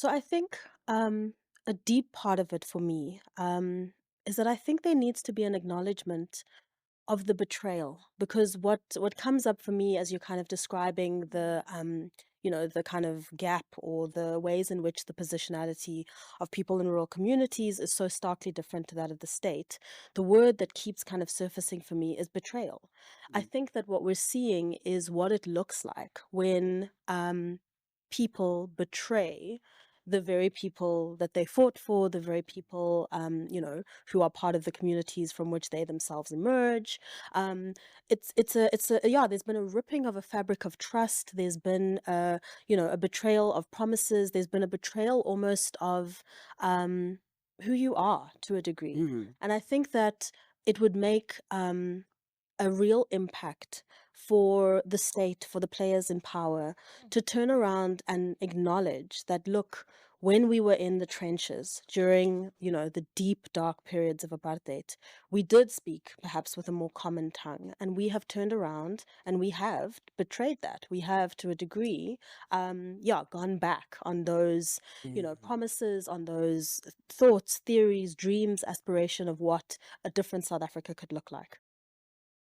So I think a deep part of it for me is that I think there needs to be an acknowledgement of the betrayal, because what comes up for me as you're kind of describing the kind of gap or the ways in which the positionality of people in rural communities is so starkly different to that of the state. The word that keeps kind of surfacing for me is betrayal. I Mm, think that what we're seeing is what it looks like when people betray the very people that they fought for, the very people, who are part of the communities from which they themselves emerge. Yeah, there's been a ripping of a fabric of trust. There's been a betrayal of promises. There's been a betrayal almost of who you are to a degree. mhm, And I think that it would make a real impact for the state, for the players in power, to turn around and acknowledge that, look, when we were in the trenches during, the deep, dark periods of apartheid, we did speak perhaps with a more common tongue, and we have turned around and we have betrayed that. We have, to a degree, gone back on those, mhm. promises, on those thoughts, theories, dreams, aspiration of what a different South Africa could look like.